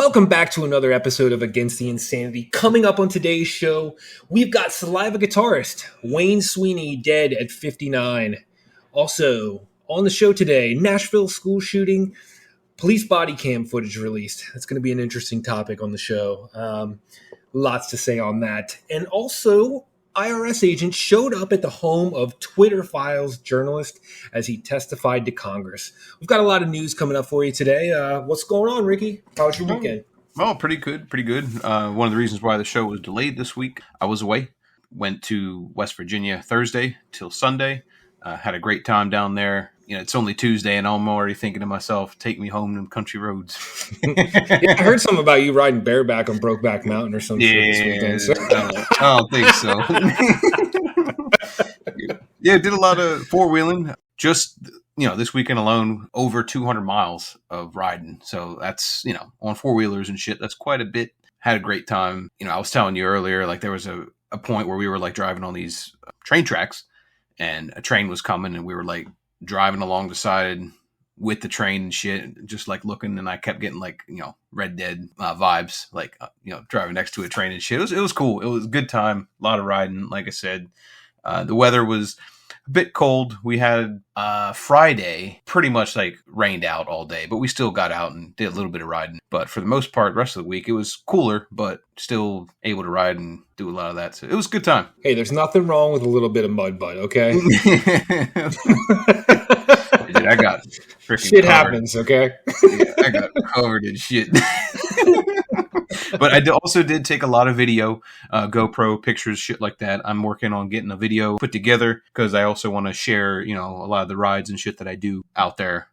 Welcome back to another episode of Against the Insanity. Coming up on today's show, we've got Saliva guitarist Wayne Sweeney dead at 59. Also, on the show today, Nashville school shooting, police body cam footage released. That's going to be an interesting topic on the show. Lots to say on that. And also, IRS agent showed up at the home of Twitter Files journalist as he testified to Congress. We've got a lot of news coming up for you today. What's going on, Ricky? How was your weekend? Oh, pretty good, pretty good. One of the reasons why the show was delayed this week, I was away. Went to West Virginia Thursday till Sunday. Had a great time down there. You know, it's only Tuesday, and I'm already thinking to myself, take me home them country roads. Yeah, I heard something about you riding bareback on Brokeback Mountain or some shit this weekend. So. I don't think so. Yeah, did a lot of four-wheeling. Just, this weekend alone, over 200 miles of riding. So that's, on four-wheelers and shit, that's quite a bit. Had a great time. I was telling you earlier, like there was a point where we were like driving on these train tracks, and a train was coming, and we were like driving along the side with the train and shit, just like looking, and I kept getting like, Red Dead vibes, like, driving next to a train and shit. It was cool. It was a good time. A lot of riding. Like I said, the weather was a bit cold. We had Friday pretty much like rained out all day, but we still got out and did a little bit of riding. But for the most part, the rest of the week, it was cooler, but still able to ride and do a lot of that. So it was a good time. Hey, there's nothing wrong with a little bit of mud butt, okay? Dude, I got freaking shit covered. happens, okay? Yeah, I got covered in shit. But I also did take a lot of video, GoPro pictures, shit like that. I'm working on getting a video put together because I also want to share, a lot of the rides and shit that I do out there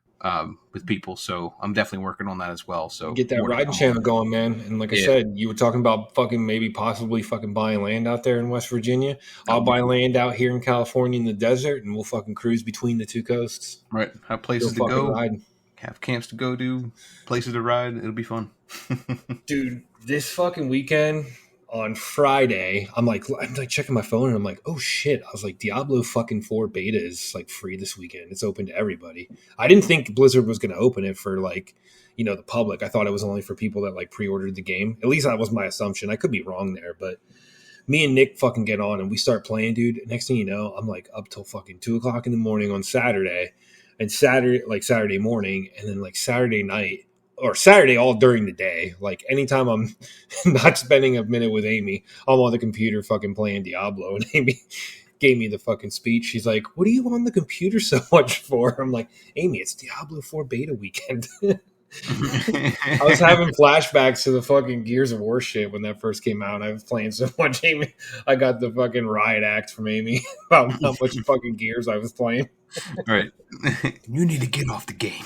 with people. So I'm definitely working on that as well. So get that riding channel going, man. And like I said, you were talking about possibly buying land out there in West Virginia. I'll buy land out here in California in the desert, and we'll fucking cruise between the two coasts. Right. Have places to go. Ride. Have camps to go to, places to ride. It'll be fun. Dude, this fucking weekend on Friday, I'm like checking my phone and I'm like, oh shit. I was like, Diablo fucking 4 beta is like free this weekend. It's open to everybody. I didn't think Blizzard was going to open it for like, the public. I thought it was only for people that like pre-ordered the game. At least that was my assumption. I could be wrong there, but me and Nick fucking get on and we start playing, dude. Next thing you know, I'm like up till fucking 2:00 in the morning on Saturday. And Saturday morning, and then like Saturday night, or Saturday all during the day. Like anytime I'm not spending a minute with Amy, I'm on the computer fucking playing Diablo. And Amy gave me the fucking speech. She's like, what are you on the computer so much for? I'm like, Amy, it's Diablo 4 beta weekend. I was having flashbacks to the fucking Gears of War shit when that first came out. I was playing so much Amy. I got the fucking riot act from Amy about how much fucking Gears I was playing. Right. You need to get off the game.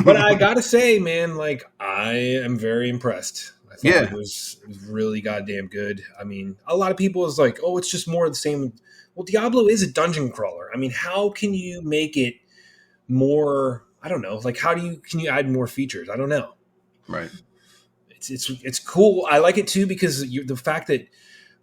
But I gotta say, man, like I am very impressed. I thought it was really goddamn good. I mean, a lot of people is like, oh, it's just more of the same. Well, Diablo is a dungeon crawler. I mean, how can you make it more? I don't know. Like, can you add more features? I don't know. Right. It's cool. I like it too because the fact that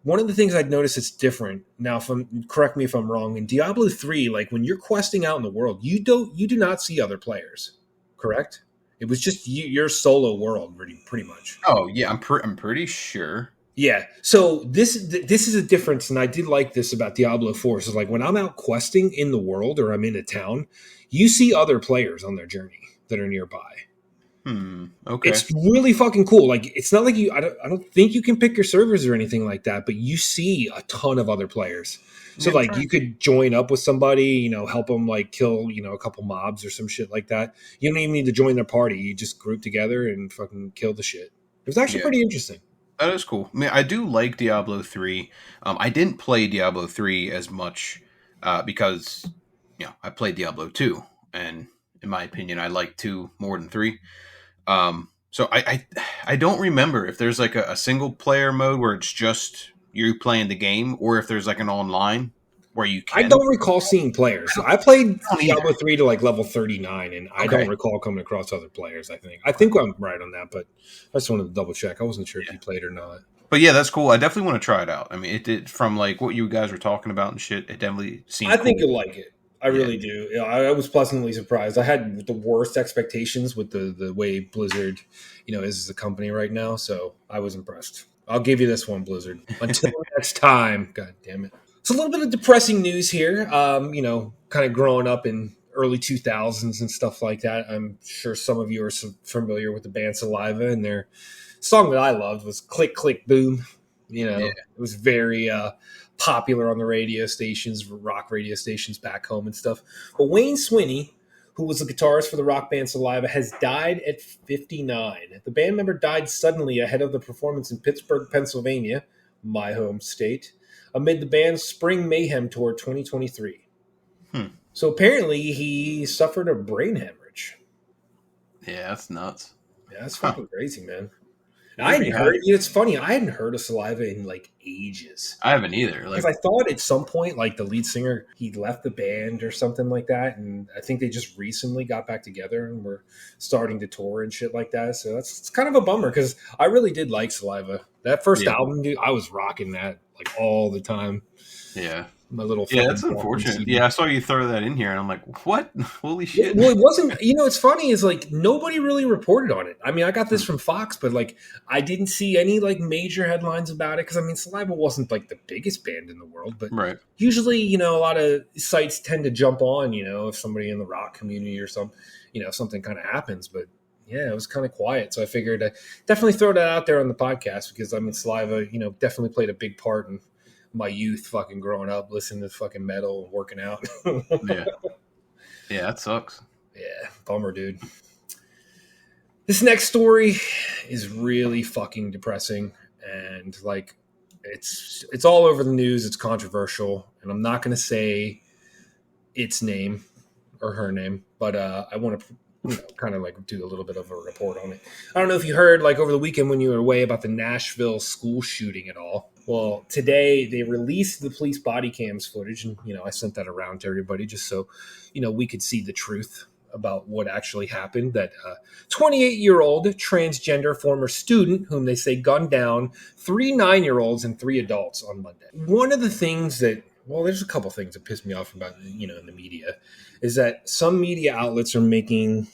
one of the things I'd noticed that's different now. Correct me if I'm wrong. In Diablo 3, like when you're questing out in the world, you do not see other players. Correct? It was just your solo world, pretty much. Oh yeah, I'm pretty sure. Yeah. So this is a difference, and I did like this about Diablo 4. So like when I'm out questing in the world or I'm in a town, you see other players on their journey that are nearby. Okay. It's really fucking cool. Like it's not like I don't think you can pick your servers or anything like that, but you see a ton of other players. So like you could join up with somebody, help them like kill, a couple mobs or some shit like that. You don't even need to join their party. You just group together and fucking kill the shit. It was actually pretty interesting. That is cool. I mean, I do like Diablo 3. I didn't play Diablo 3 as much because, I played Diablo 2. And in my opinion, I like 2 more than 3. So I don't remember if there's like a single player mode where it's just you playing the game or if there's like an online where you can. I don't recall seeing players. I played Diablo 3 to like level 39 and I don't recall coming across other players, I think I'm right on that, but I just wanted to double check. I wasn't sure if you played or not. But yeah, that's cool. I definitely want to try it out. I mean, it did from like what you guys were talking about and shit. It definitely seemed I think you'll like it. I really do. I was pleasantly surprised. I had the worst expectations with the way Blizzard, is as a company right now. So I was impressed. I'll give you this one, Blizzard. Until next time. God damn it. So a little bit of depressing news here. Kind of growing up in early 2000s and stuff like that. I'm sure some of you are familiar with the band Saliva, and their song that I loved was Click, Click, Boom. It was very popular on the radio stations, rock radio stations back home and stuff. But Wayne Swinney, who was the guitarist for the rock band Saliva, has died at 59. The band member died suddenly ahead of the performance in Pittsburgh, Pennsylvania, my home state, amid the band's Spring Mayhem Tour 2023. So apparently he suffered a brain hemorrhage. Yeah, that's nuts. Yeah, that's fucking crazy, man. I hadn't heard. It's funny. I hadn't heard of Saliva in like ages. I haven't either. Because I thought at some point, like the lead singer, he left the band or something like that, and I think they just recently got back together and were starting to tour and shit like that. So it's kind of a bummer because I really did like Saliva. That first album, dude, I was rocking that like all the time. Yeah. My little that's unfortunate. CD. Yeah, I saw you throw that in here, and I'm like, "What? Holy shit!" Well, it wasn't. It's funny. Is like nobody really reported on it. I mean, I got this from Fox, but like I didn't see any like major headlines about it because I mean, Saliva wasn't like the biggest band in the world, but usually, a lot of sites tend to jump on, if somebody in the rock community or something kind of happens, but. Yeah, it was kind of quiet, so I figured I'd definitely throw that out there on the podcast because I mean, Saliva, definitely played a big part in my youth fucking growing up, listening to fucking metal and working out. Yeah, that sucks. Yeah, bummer, dude. This next story is really fucking depressing, and like it's all over the news. It's controversial, and I'm not going to say its name or her name, but I want to kind of like do a little bit of a report on it. I don't know if you heard like over the weekend when you were away about the Nashville school shooting at all. Well, today they released the police body cams footage, and I sent that around to everybody just so we could see the truth about what actually happened. That 28-year-old transgender former student, whom they say gunned down 3 9-year-olds and 3 adults on Monday. One of the things that there's a couple things that piss me off about in the media is that some media outlets are making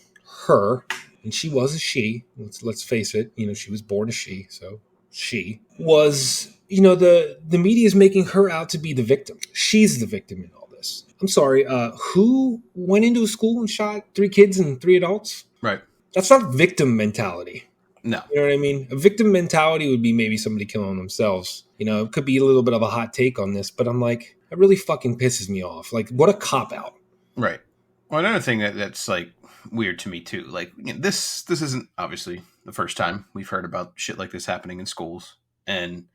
her, and she was a she. Let's face it, she was born a she, so she was. The media is making her out to be the victim. She's the victim in all this. I'm sorry. Who went into a school and shot 3 kids and 3 adults? Right. That's not victim mentality. No. You know what I mean? A victim mentality would be maybe somebody killing themselves. It could be a little bit of a hot take on this, but I'm like, that really fucking pisses me off. Like, what a cop-out. Right. Well, another thing that's like weird to me too. Like, this isn't obviously the first time we've heard about shit like this happening in schools, and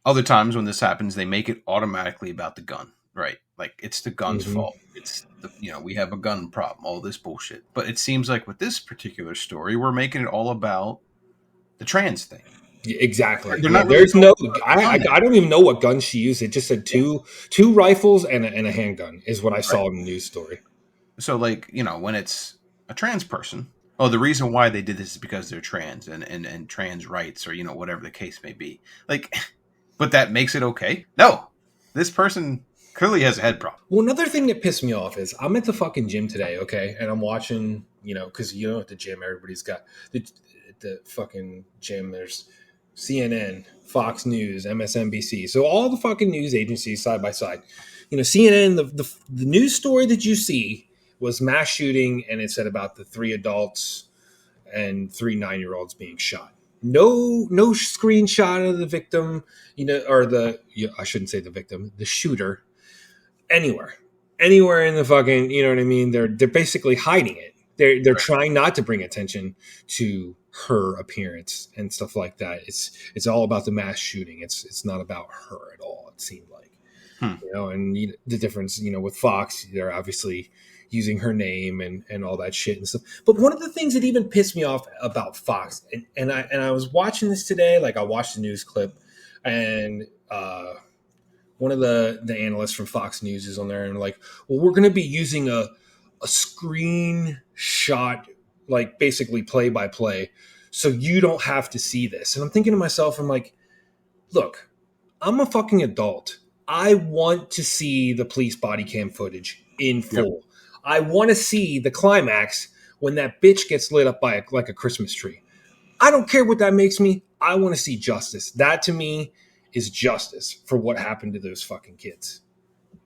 other times when this happens, they make it automatically about the gun, right? Like it's the gun's fault. It's we have a gun problem, all this bullshit. But it seems like with this particular story, we're making it all about the trans thing. Yeah, exactly. There's no. I don't even know what gun she used. It just said two rifles and a handgun is what I saw in the news story. So like when it's a trans person, the reason why they did this is because they're trans and trans rights or whatever the case may be. Like. But that makes it okay? No. This person clearly has a head problem. Well, another thing that pissed me off is I'm at the fucking gym today, okay? And I'm watching, because at the gym, everybody's got the fucking gym. There's CNN, Fox News, MSNBC. So all the fucking news agencies side by side. CNN, the news story that you see was mass shooting, and it said about the 3 adults and 3 9-year-olds being shot. No screenshot of the victim, or I shouldn't say the victim, the shooter, anywhere in the fucking, you know what I mean? They're basically hiding it. They're trying not to bring attention to her appearance and stuff like that. It's all about the mass shooting. It's not about her at all. It seemed like, and the difference, with Fox, they're obviously using her name and all that shit and stuff. But one of the things that even pissed me off about Fox, and I was watching this today, like I watched the news clip, and one of the analysts from Fox News is on there and like, well, we're going to be using a screenshot, like basically play by play, so you don't have to see this. And I'm thinking to myself, I'm like, look, I'm a fucking adult. I want to see the police body cam footage in full. I want to see the climax when that bitch gets lit up by like a Christmas tree. I don't care what that makes me. I want to see justice. That to me is justice for what happened to those fucking kids.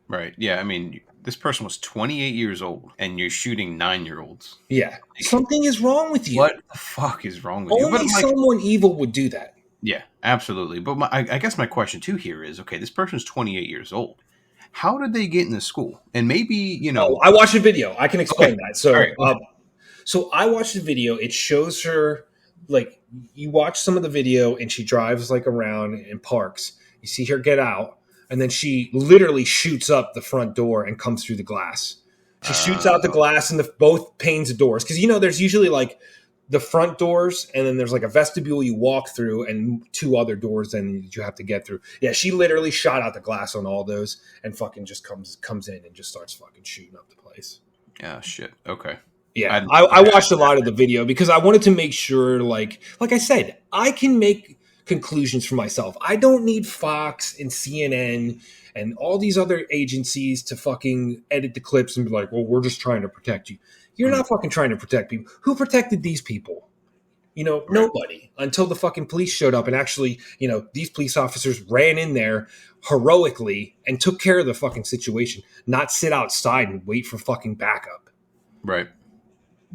Right. Yeah. I mean, this person was 28 years old and you're shooting 9-year-olds. Yeah. Something is wrong with you. What the fuck is wrong with you? Only someone evil would do that. Yeah, absolutely. But I guess my question too here is, okay, this person's 28 years old. How did they get into school? And maybe, I watched a video. I can explain that. So, right. So I watched the video. It shows her, like, you watch some of the video and she drives like around in parks. You see her get out and then she literally shoots up the front door and comes through the glass. She shoots out the glass and both panes of doors. Because, there's usually like the front doors and then there's like a vestibule you walk through and 2 other doors then you have to get through. Yeah, she literally shot out the glass on all those and fucking just comes in and just starts fucking shooting up the place. Yeah, shit. Okay. Yeah, I watched a lot of the video because I wanted to make sure, like I said, I can make conclusions for myself. I don't need Fox and CNN and all these other agencies to fucking edit the clips and be like, well, we're just trying to protect you. You're not fucking trying to protect people. Who protected these people? Nobody, until the fucking police showed up and actually, these police officers ran in there heroically and took care of the fucking situation, not sit outside and wait for fucking backup. Right.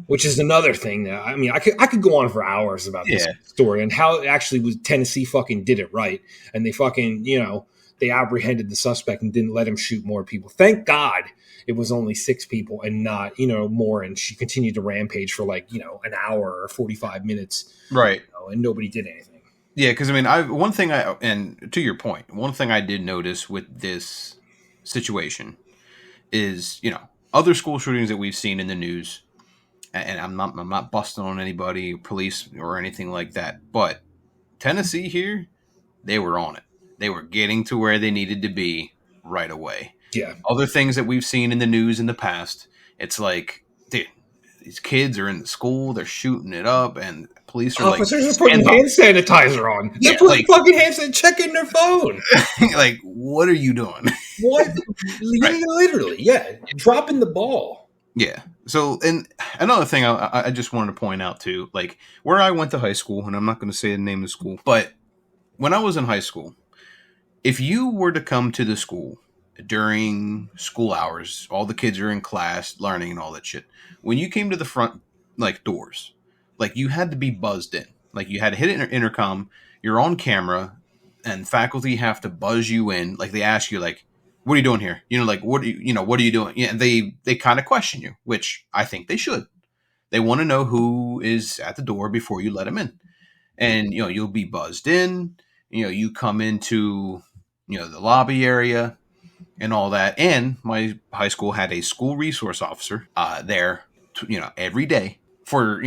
Which is another thing that, I mean, I could go on for hours about this story and how it actually was Tennessee fucking did it right. And they fucking, they apprehended the suspect and didn't let him shoot more people. Thank God it was only 6 people and not, more. And she continued to rampage for like, an hour or 45 minutes. Right. And nobody did anything. Yeah. Cause I mean, and to your point, one thing I did notice with this situation is, other school shootings that we've seen in the news, and I'm not busting on anybody, police or anything like that, but Tennessee here, they were on it. They were getting to where they needed to be right away. Yeah. Other things that we've seen in the news in the past, it's like, dude, these kids are in the school, they're shooting it up, and police are officers are putting hand sanitizer on. They're putting fucking hand sanitizer, checking their phone. Like, what are you doing? What? Right. Literally, yeah. Dropping the ball. Yeah. So, and another thing I just wanted to point out too, like where I went to high school, and I'm not going to say the name of the school, but when I was in high school, if you were to come to the school during school hours, all the kids are in class learning and all that shit. When you came to the front, like doors, like you had to be buzzed in, like you had to hit an intercom, you're on camera, and faculty have to buzz you in. Like they ask you, like, what are you doing here? Like, what are you doing? Yeah, they kind of question you, which I think they should. They want to know who is at the door before you let them in. And, you'll be buzzed in, you come into, the lobby area and all that. And my high school had a school resource officer there, every day for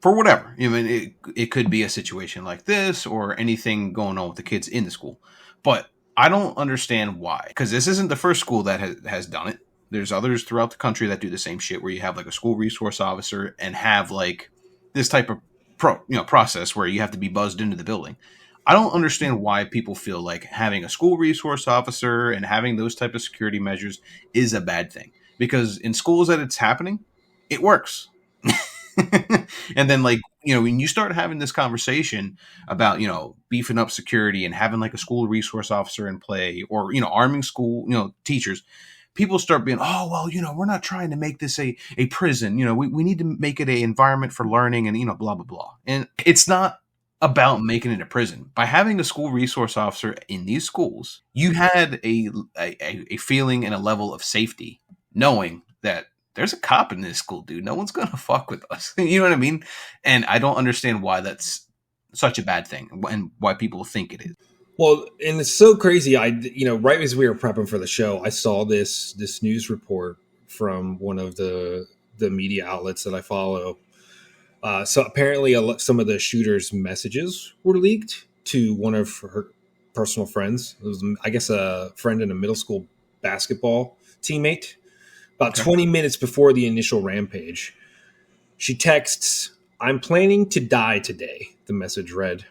whatever. It could be a situation like this or anything going on with the kids in the school. But I don't understand why, because this isn't the first school that has done it. There's others throughout the country that do the same shit, where you have like a school resource officer and have like this type of process where you have to be buzzed into the building. I don't understand why people feel like having a school resource officer and having those type of security measures is a bad thing, because in schools that it's happening, it works. And then when you start having this conversation about, beefing up security and having like a school resource officer in play, or, arming school, teachers, people start being, oh, well, we're not trying to make this a prison. We need to make it an environment for learning and, blah, blah, blah. And it's not about making it a prison. By having a school resource officer in these schools, you had a feeling and a level of safety, knowing that there's a cop in this school, dude. No one's going to fuck with us. You know what I mean? And I don't understand why that's such a bad thing and why people think it is. Well, and it's so crazy. Right as we were prepping for the show, I saw this news report from one of the media outlets that I follow. So apparently some of the shooter's messages were leaked to one of her personal friends. It was, I guess, a friend and a middle school basketball teammate. About 20 minutes before the initial rampage, she texts, "I'm planning to die today," the message read.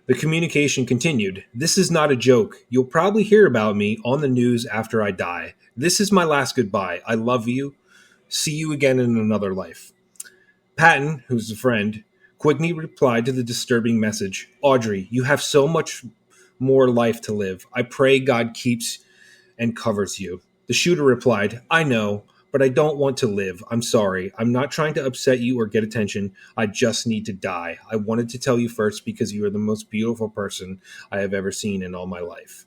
The communication continued. This is not a joke. You'll probably hear about me on the news after I die. This is my last goodbye. I love you. See you again in another life. Patton, who's a friend, quickly replied to the disturbing message. Audrey, you have so much more life to live. I pray God keeps and covers you. The shooter replied, I know, but I don't want to live. I'm sorry. I'm not trying to upset you or get attention. I just need to die. I wanted to tell you first because you are the most beautiful person I have ever seen in all my life.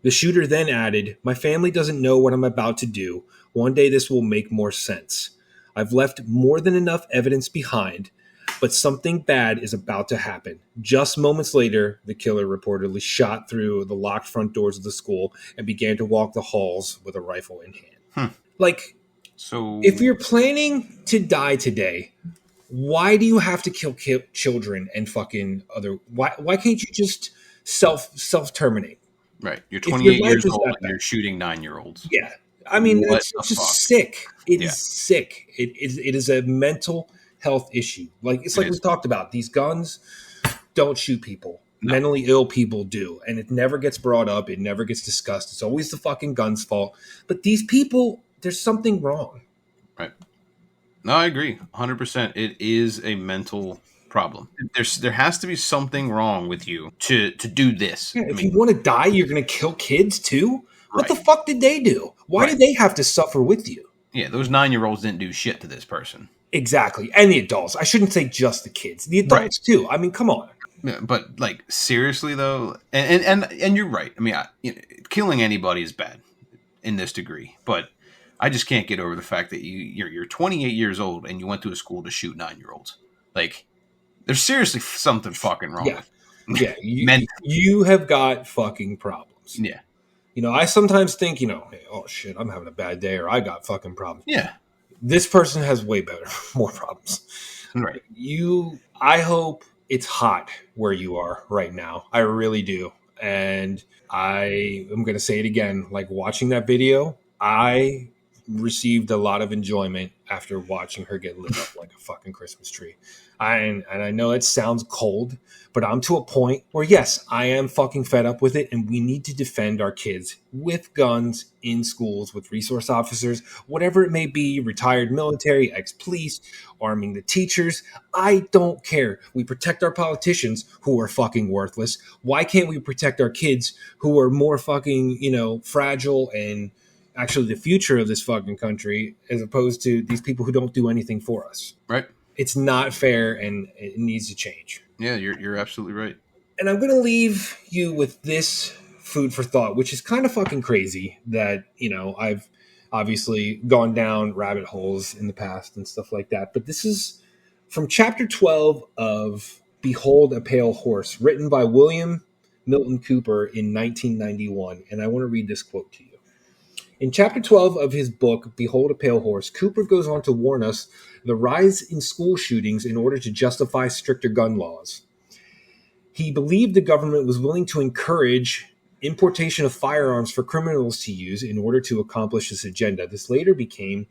The shooter then added, my family doesn't know what I'm about to do. One day this will make more sense. I've left more than enough evidence behind, but something bad is about to happen. Just moments later, the killer reportedly shot through the locked front doors of the school and began to walk the halls with a rifle in hand. Like, So if you're planning to die today, why do you have to kill children and fucking other? Why can't you just self terminate? right, you're If your 28 life years is old that and you're shooting 9-year-olds. Yeah. I mean, What it's the just fuck? sick. It Yeah. is sick. It is a mental health issue. Like it's It like we is. talked about. These guns don't shoot people. No. Mentally ill people do. And it never gets brought up. It never gets discussed. It's always the fucking gun's fault. But these people, there's something wrong. Right. No, I agree, 100%. It is a mental problem. There has to be something wrong with you to do this. Yeah, if you want to die, you're going to kill kids too? What the Right. fuck did they do? Why Right. did they have to suffer with you? Yeah, those 9-year-olds didn't do shit to this person. Exactly. And the adults. I shouldn't say just the kids. The adults too. I mean, come on. Yeah, but like seriously though, and you're right. I mean, killing anybody is bad in this degree, but I just can't get over the fact that you're 28 years old and you went to a school to shoot 9-year-olds. Like, there's seriously something fucking wrong. Yeah. With Yeah. Men- You have got fucking problems. Yeah. You know, I sometimes think, hey, oh shit, I'm having a bad day or I got fucking problems. Yeah. This person has way better, more problems. Right. I hope it's hot where you are right now. I really do. And I am going to say it again. Like watching that video, I received a lot of enjoyment after watching her get lit up like a fucking Christmas tree. And I know it sounds cold, but I'm to a point where, yes, I am fucking fed up with it. And we need to defend our kids with guns in schools, with resource officers, whatever it may be, retired military, ex-police, arming the teachers. I don't care. We protect our politicians who are fucking worthless. Why can't we protect our kids who are more fucking, fragile and actually the future of this fucking country, as opposed to these people who don't do anything for us? Right. It's not fair and it needs to change. Yeah, you're absolutely right. And I'm going to leave you with this food for thought, which is kind of fucking crazy that, I've obviously gone down rabbit holes in the past and stuff like that. But this is from chapter 12 of Behold a Pale Horse, written by William Milton Cooper in 1991. And I want to read this quote to you. In chapter 12 of his book, Behold a Pale Horse, Cooper goes on to warn us the rise in school shootings in order to justify stricter gun laws. He believed the government was willing to encourage importation of firearms for criminals to use in order to accomplish this agenda. This later became...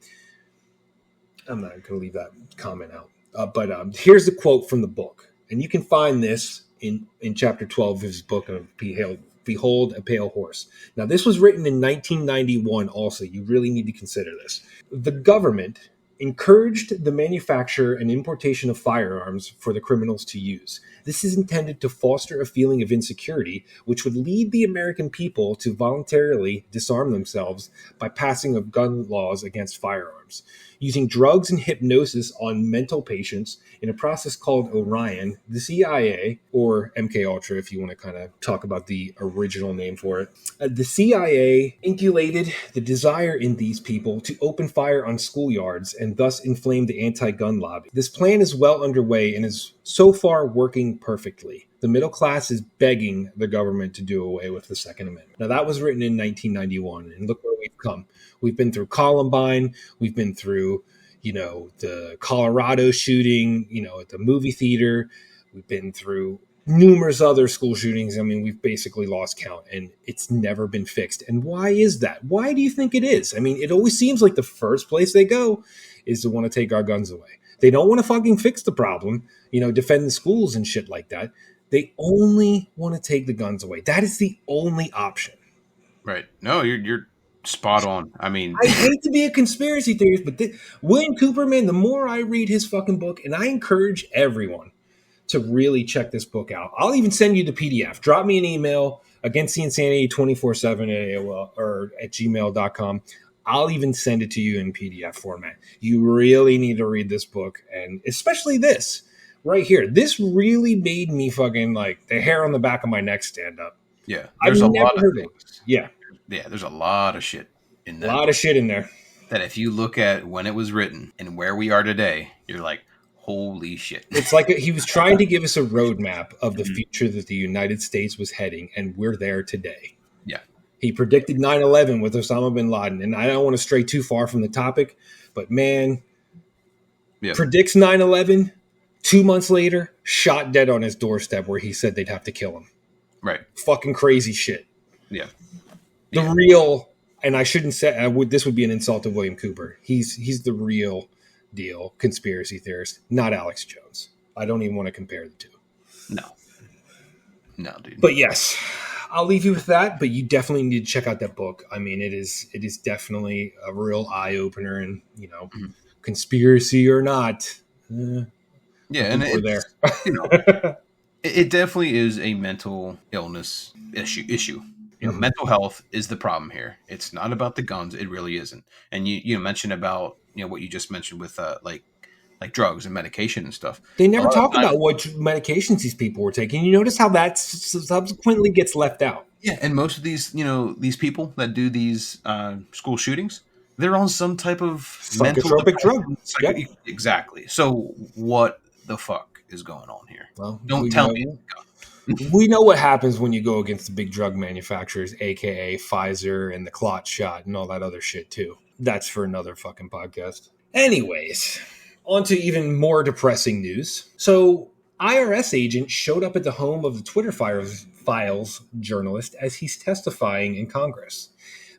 I'm not going to leave that comment out. But here's the quote from the book. And you can find this in chapter 12 of his book of Behold a Pale Horse. Now, this was written in 1991 also. You really need to consider this. The government encouraged the manufacture and importation of firearms for the criminals to use. This is intended to foster a feeling of insecurity, which would lead the American people to voluntarily disarm themselves by passing of gun laws against firearms. Using drugs and hypnosis on mental patients in a process called Orion, the CIA, or MK-Ultra if you want to kind of talk about the original name for it, the CIA inculcated the desire in these people to open fire on schoolyards and thus inflame the anti-gun lobby. This plan is well underway and is so far working perfectly. The middle class is begging the government to do away with the Second Amendment. Now, that was written in 1991, and look where we've come. We've been through Columbine. We've been through, the Colorado shooting, at the movie theater. We've been through numerous other school shootings. I mean, we've basically lost count, and it's never been fixed. And why is that? Why do you think it is? I mean, it always seems like the first place they go is to want to take our guns away. They don't want to fucking fix the problem, defend the schools and shit like that. They only want to take the guns away. That is the only option. Right. No, you're spot on. I mean, I hate to be a conspiracy theorist, but William Cooper, man, the more I read his fucking book, and I encourage everyone to really check this book out. I'll even send you the PDF. Drop me an email, againsttheinsanity247 at AOL or at gmail.com. I'll even send it to you in PDF format. You really need to read this book, and especially this right here. This really made me fucking like the hair on the back of my neck stand up. yeah, I've there's a never lot of heard it. Yeah, there's a lot of shit in a that. lot of shit in there. That if you look at when it was written and where we are today, you're like, holy shit. It's like he was trying to give us a roadmap of the future that the United States was heading, and we're there today. Yeah. He predicted 9/11 with Osama bin Laden, and I don't want to stray too far from the topic, but man, predicts 9/11, 2 months later, shot dead on his doorstep where he said they'd have to kill him. Right. Fucking crazy shit. Yeah. The real, and I shouldn't say, this would be an insult to William Cooper. He's the real deal conspiracy theorist, not Alex Jones. I don't even want to compare the two. No, dude. But yes, I'll leave you with that. But you definitely need to check out that book. I mean, it is definitely a real eye opener, and conspiracy or not. And it's there. It definitely is a mental illness issue. Mental health is the problem here. It's not about the guns. It really isn't. And you mentioned about what you just mentioned with like drugs and medication and stuff. They never talk about what medications these people were taking. You notice how that subsequently gets left out. Yeah, and most of these these people that do these school shootings, they're on some type of psychotropic drug. Yep. Exactly. So what the fuck is going on here? Well, don't tell me. We know what happens when you go against the big drug manufacturers, aka Pfizer and the clot shot and all that other shit too. That's for another fucking podcast. Anyways, on to even more depressing news. So, IRS agent showed up at the home of the Twitter Files journalist as he's testifying in Congress.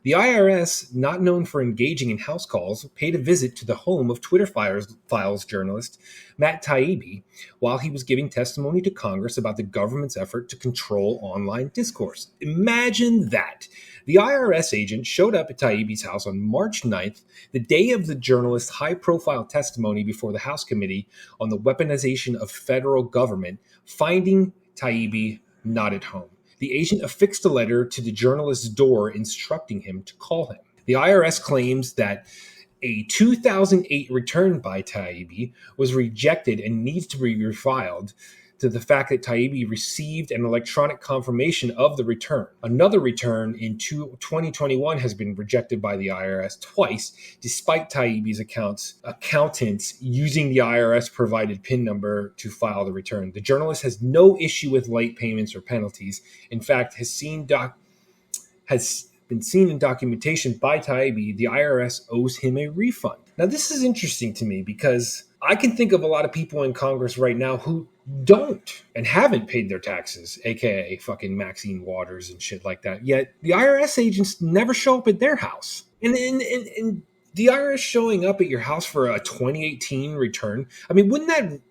The IRS, not known for engaging in house calls, paid a visit to the home of Twitter Files journalist Matt Taibbi while he was giving testimony to Congress about the government's effort to control online discourse. Imagine that. The IRS agent showed up at Taibbi's house on March 9th, the day of the journalist's high-profile testimony before the House Committee on the Weaponization of Federal Government, finding Taibbi not at home. The agent affixed a letter to the journalist's door instructing him to call him. The IRS claims that a 2008 return by Taibbi was rejected and needs to be refiled to the fact that Taibbi received an electronic confirmation of the return. Another return in 2021 has been rejected by the IRS twice, despite Taibbi's accountants using the IRS provided PIN number to file the return. The journalist has no issue with late payments or penalties. In fact, has been seen in documentation by Taibbi. The IRS owes him a refund. Now, this is interesting to me because I can think of a lot of people in Congress right now who don't and haven't paid their taxes, aka fucking Maxine Waters and shit like that. Yet the IRS agents never show up at their house. And the IRS showing up at your house for a 2018 return, I mean, wouldn't that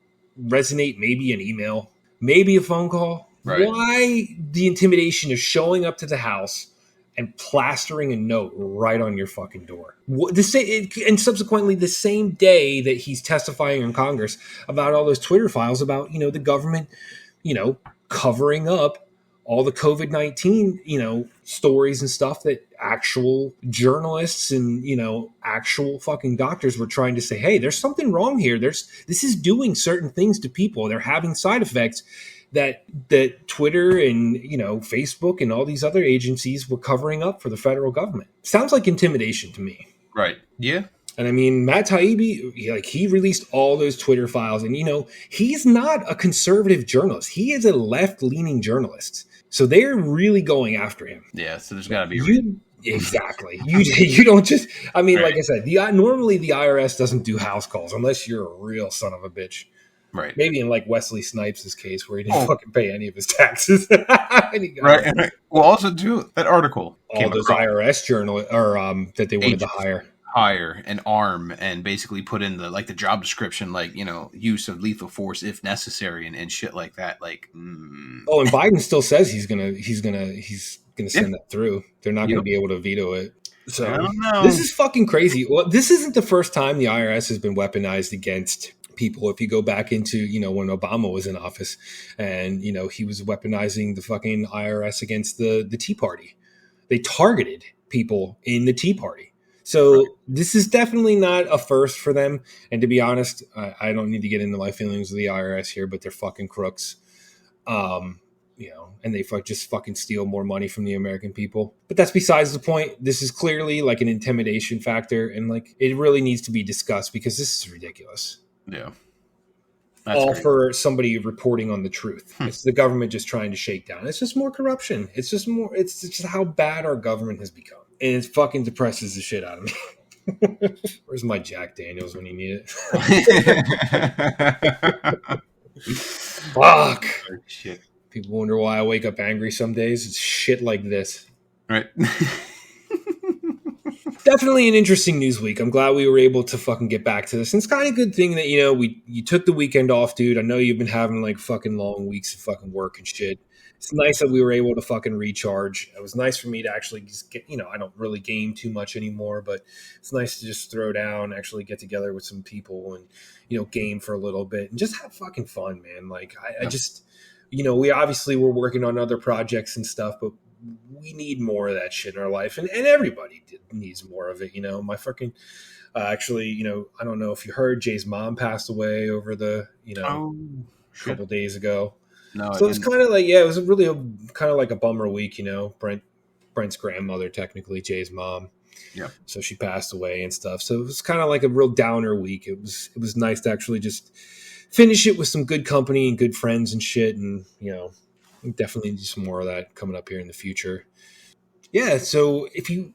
resonate? Maybe an email, maybe a phone call. Right. Why the intimidation of showing up to the house and plastering a note right on your fucking door? And subsequently, the same day that he's testifying in Congress about all those Twitter files about, the government, covering up all the COVID-19, stories and stuff that actual journalists and, actual fucking doctors were trying to say, hey, there's something wrong here. This is doing certain things to people. They're having side effects that Twitter and, Facebook and all these other agencies were covering up for the federal government. Sounds like intimidation to me. Right. Yeah. And I mean, Matt Taibbi, he released all those Twitter files, and he's not a conservative journalist. He is a left-leaning journalist. So they're really going after him. Yeah. So there's got to be exactly. You don't just. I mean, right. Like I said, normally the IRS doesn't do house calls unless you're a real son of a bitch. Right. Maybe in like Wesley Snipes' case where he didn't fucking pay any of his taxes. Right. And well, also too, that article. All those IRS journalists that they wanted to hire. hire an arm and basically put in the job description, use of lethal force if necessary and shit like that. Oh, and Biden still says he's gonna send that through. They're not gonna be able to veto it. So I don't know. This is fucking crazy. Well, this isn't the first time the IRS has been weaponized against people. If you go back into, when Obama was in office and, he was weaponizing the fucking IRS against the Tea Party. They targeted people in the Tea Party. So this is definitely not a first for them. And to be honest, I don't need to get into my feelings of the IRS here, but they're fucking crooks. And they just fucking steal more money from the American people. But that's besides the point. This is clearly like an intimidation factor, and it really needs to be discussed because this is ridiculous. Yeah. All great. For somebody reporting on the truth. It's the government just trying to shake down. It's just more corruption. It's just how bad our government has become. And it fucking depresses the shit out of me. Where's my Jack Daniels when you need it? Fuck. Oh, shit. People wonder why I wake up angry some days. It's shit like this. Right. Definitely an interesting news week. I'm glad we were able to fucking get back to this. And it's kind of a good thing that, you took the weekend off, dude. I know you've been having fucking long weeks of fucking work and shit. It's nice that we were able to fucking recharge. It was nice for me to actually just get, I don't really game too much anymore, but it's nice to just throw down, actually get together with some people and, game for a little bit and just have fucking fun, man. I just, we obviously were working on other projects and stuff, but we need more of that shit in our life, and everybody needs more of it. My fucking actually, I don't know if you heard, Jay's mom passed away over the couple days ago. No, so it's kind of it was really kind of like a bummer week. Brent's grandmother, technically Jay's mom. Yeah. So she passed away and stuff. So it was kind of like a real downer week. It was nice to actually just finish it with some good company and good friends and shit, and definitely need some more of that coming up here in the future. Yeah, so if you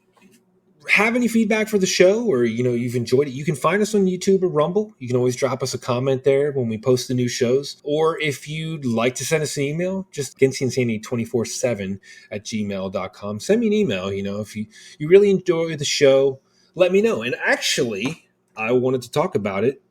have any feedback for the show or, you've enjoyed it, you can find us on YouTube or Rumble. You can always drop us a comment there when we post the new shows. Or if you'd like to send us an email, just GinsyInsanity247@gmail.com. Send me an email, if you really enjoy the show, let me know. And actually, I wanted to talk about it.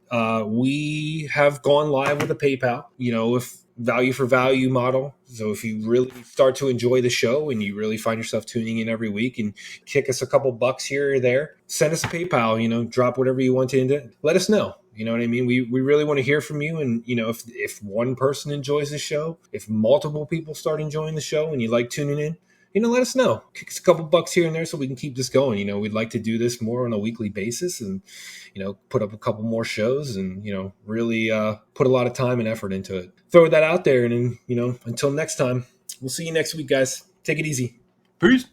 We have gone live with a PayPal, if value for value model. So if you really start to enjoy the show and you really find yourself tuning in every week and kick us a couple bucks here or there, send us a PayPal, drop whatever you want into. Let us know. You know what I mean? We really want to hear from you. And, if one person enjoys the show, if multiple people start enjoying the show and you like tuning in, let us know. Kick us a couple bucks here and there so we can keep this going. We'd like to do this more on a weekly basis and, put up a couple more shows and, really put a lot of time and effort into it. Throw that out there. And, until next time, we'll see you next week, guys. Take it easy. Peace.